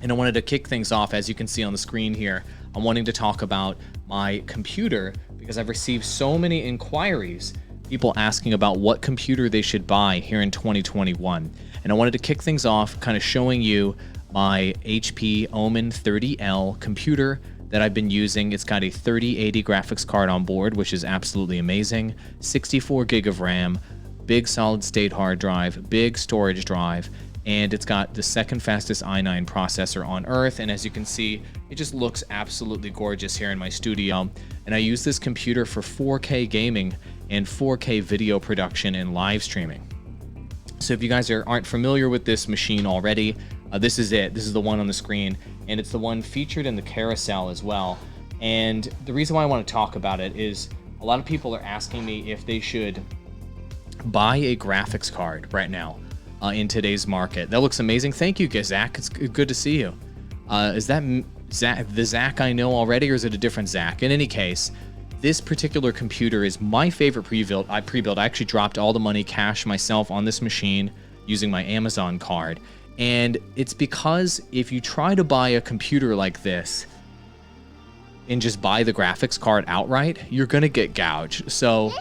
And I wanted to kick things off, as you can see on the screen here. I'm wanting to talk about my computer because I've received so many inquiries, people asking about what computer they should buy here in 2021. And I wanted to kick things off kind of showing you my HP Omen 30L computer that I've been using. It's got a 3080 graphics card on board, which is absolutely amazing. 64 gig of RAM, big solid state hard drive, big storage drive, and it's got the second fastest i9 processor on earth. And as you can see, it just looks absolutely gorgeous here in my studio. And I use this computer for 4K gaming and 4K video production and live streaming. So if you guys aren't familiar with this machine already, this is it. This is the one on the screen, and it's the one featured in the carousel as well. And the reason why I want to talk about it is a lot of people are asking me if they should buy a graphics card right now in today's market. That looks amazing. Thank you, Zach. It's good to see you. Is that the Zach I know already, or is it a different Zach? In any case, this particular computer is my favorite pre-built. I actually dropped all the money cash myself on this machine using my Amazon card. And it's because if you try to buy a computer like this and just buy the graphics card outright, you're going to get gouged. So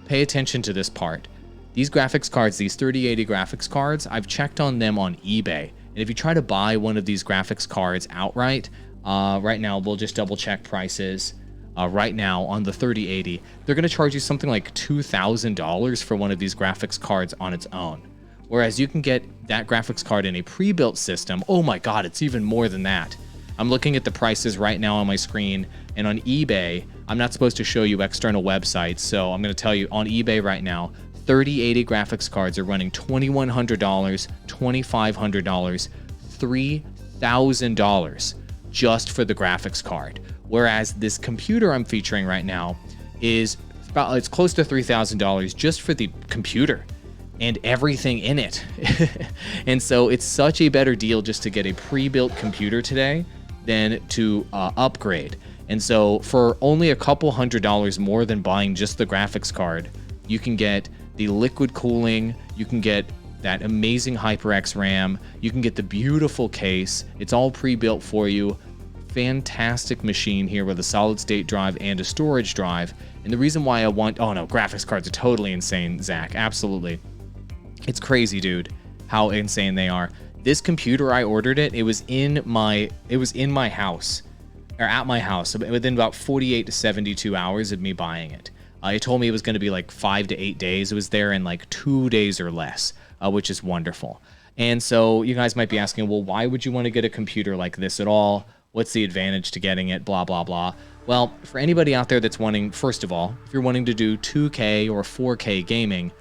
pay attention to this part. These graphics cards, these 3080 graphics cards, I've checked on them on eBay. And if you try to buy one of these graphics cards outright, right now, we'll just double check prices. Right now on the 3080, they're going to charge you something like $2,000 for one of these graphics cards on its own. Whereas you can get that graphics card in a pre-built system. Oh my God, it's even more than that. I'm looking at the prices right now on my screen, and on eBay, I'm not supposed to show you external websites, so I'm going to tell you on eBay right now, 3080 graphics cards are running $2,100, $2,500, $3,000 just for the graphics card. Whereas this computer I'm featuring right now is it's close to $3,000 just for the computer and everything in it. And so it's such a better deal just to get a pre-built computer today than to upgrade. And so for only a couple $100 more than buying just the graphics card, you can get the liquid cooling, you can get that amazing HyperX RAM, you can get the beautiful case. It's all pre-built for you. Fantastic machine here with a solid state drive and a storage drive. And the reason why I want, oh no, graphics cards are totally insane, Zach. Absolutely. It's crazy, dude, how insane they are. This computer, I ordered it. It was in my house, or at my house, within about 48 to 72 hours of me buying it. It told me it was going to be like 5 to 8 days. It was there in like 2 days or less, which is wonderful. And so you guys might be asking, well, why would you want to get a computer like this at all? What's the advantage to getting it? Blah, blah, blah. Well, for anybody out there that's wanting, first of all, if you're wanting to do 2K or 4K gaming,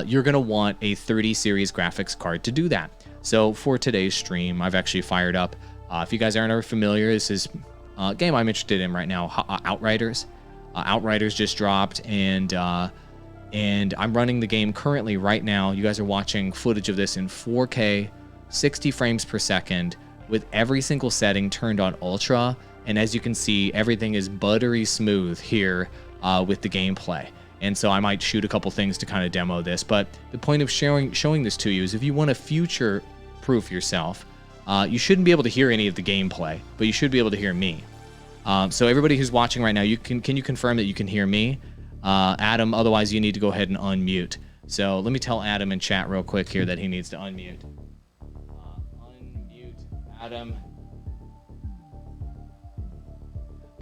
you're going to want a 30 series graphics card to do that. So for today's stream, I've actually fired up, if you guys aren't familiar, this is a game I'm interested in right now, Outriders. Outriders just dropped, and I'm running the game currently right now. You guys are watching footage of this in 4K, 60 frames per second, with every single setting turned on ultra. And as you can see, everything is buttery smooth here with the gameplay. And so I might shoot a couple things to kind of demo this. But the point of showing this to you is if you want to future-proof yourself, you shouldn't be able to hear any of the gameplay, but you should be able to hear me. So everybody who's watching right now, can you confirm that you can hear me? Adam, otherwise you need to go ahead and unmute. So let me tell Adam in chat real quick here that he needs to unmute. Unmute Adam.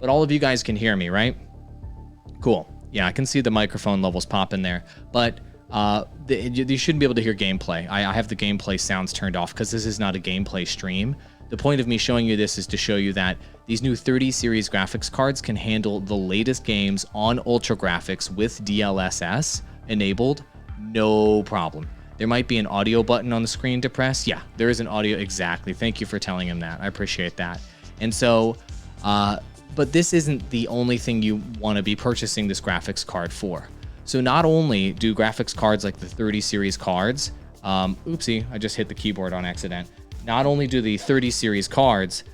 But all of you guys can hear me, right? Cool. Yeah, I can see the microphone levels popping there. But you shouldn't be able to hear gameplay. I have the gameplay sounds turned off because this is not a gameplay stream. The point of me showing you this is to show you that these new 30 series graphics cards can handle the latest games on ultra graphics with DLSS enabled, no problem. There might be an audio button on the screen to press. Yeah, there is an audio, exactly. Thank you for telling him that. I appreciate that. And so, but this isn't the only thing you want to be purchasing this graphics card for. So not only do graphics cards like the 30 series cards, oopsie, I just hit the keyboard on accident. Not only do the 30 series cards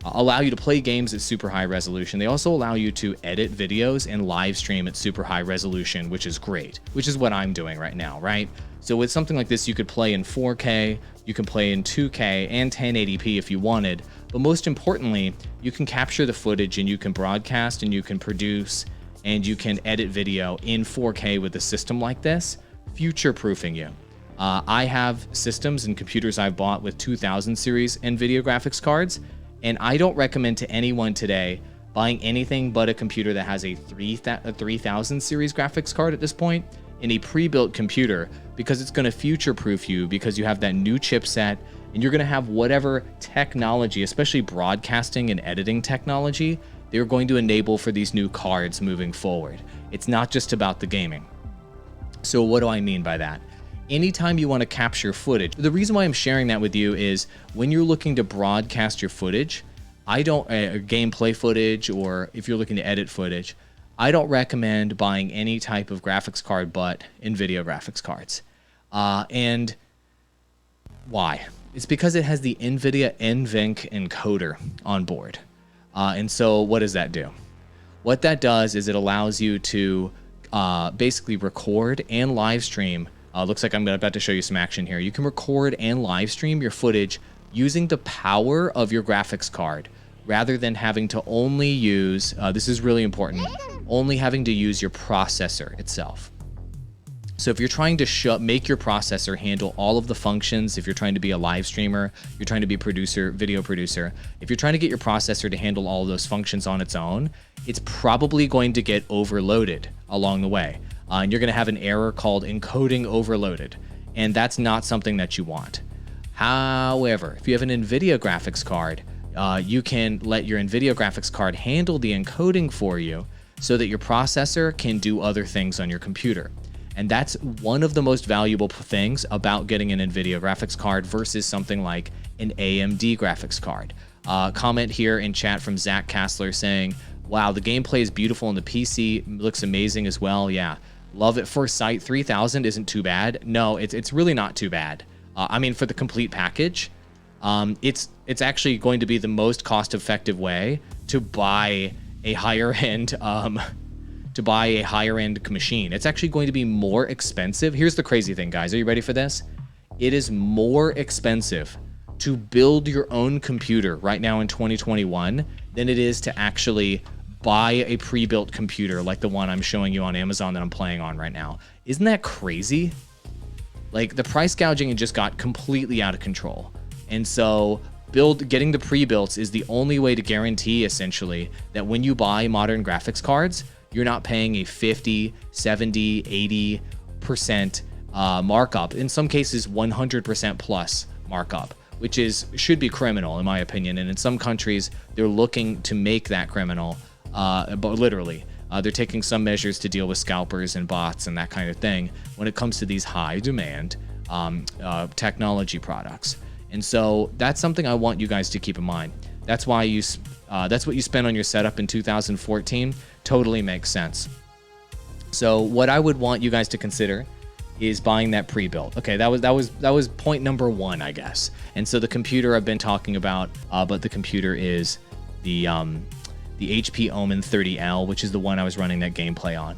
allow you to play games at super high resolution, they also allow you to edit videos and live stream at super high resolution, which is great, which is what I'm doing right now, right? So with something like this, you could play in 4K, you can play in 2K and 1080p if you wanted, but most importantly, you can capture the footage and you can broadcast and you can produce and you can edit video in 4K with a system like this, future-proofing you. I have systems and computers I've bought with 2000 series NVIDIA graphics cards, and I don't recommend to anyone today buying anything but a computer that has a 3000 series graphics card at this point in a pre-built computer, because it's going to future-proof you, because you have that new chipset and you're going to have whatever technology, especially broadcasting and editing technology, they're going to enable for these new cards moving forward. It's not just about the gaming. So what do I mean by that? Anytime you want to capture footage, the reason why I'm sharing that with you is when you're looking to broadcast your footage, gameplay footage, or if you're looking to edit footage, I don't recommend buying any type of graphics card but NVIDIA graphics cards. And why? It's because it has the NVIDIA NVENC encoder on board. And so what does that do? What that does is it allows you to basically record and live stream. Looks like I'm about to show you some action here. You can record and live stream your footage using the power of your graphics card, rather than having to only use, this is really important, only having to use your processor itself. So if you're trying to make your processor handle all of the functions, if you're trying to be a live streamer, you're trying to be a video producer, if you're trying to get your processor to handle all of those functions on its own, it's probably going to get overloaded along the way. And you're going to have an error called encoding overloaded. And that's not something that you want. However, if you have an NVIDIA graphics card, you can let your NVIDIA graphics card handle the encoding for you so that your processor can do other things on your computer. And that's one of the most valuable things about getting an NVIDIA graphics card versus something like an AMD graphics card. Comment here in chat from Zach Kassler saying, wow, the gameplay is beautiful and the PC looks amazing as well. Yeah, love at first sight. 3000 isn't too bad. No, it's really not too bad. I mean, for the complete package, it's actually going to be the most cost-effective way to buy a higher-end machine. It's actually going to be more expensive. Here's the crazy thing, guys. Are you ready for this? It is more expensive to build your own computer right now in 2021 than it is to actually buy a pre-built computer like the one I'm showing you on Amazon that I'm playing on right now. Isn't that crazy? Like, the price gouging just got completely out of control. And so getting the pre-builts is the only way to guarantee, essentially, that when you buy modern graphics cards, you're not paying a 50, 70, 80% markup. In some cases, 100% plus markup, which should be criminal, in my opinion. And in some countries, they're looking to make that criminal, but literally. They're taking some measures to deal with scalpers and bots and that kind of thing when it comes to these high-demand technology products. And so that's something I want you guys to keep in mind. That's why that's what you spent on your setup in 2014. Totally makes sense. So what I would want you guys to consider is buying that pre-built. Okay, that was point number one, I guess. And so the computer I've been talking about, but the computer is the HP Omen 30L, which is the one I was running that gameplay on.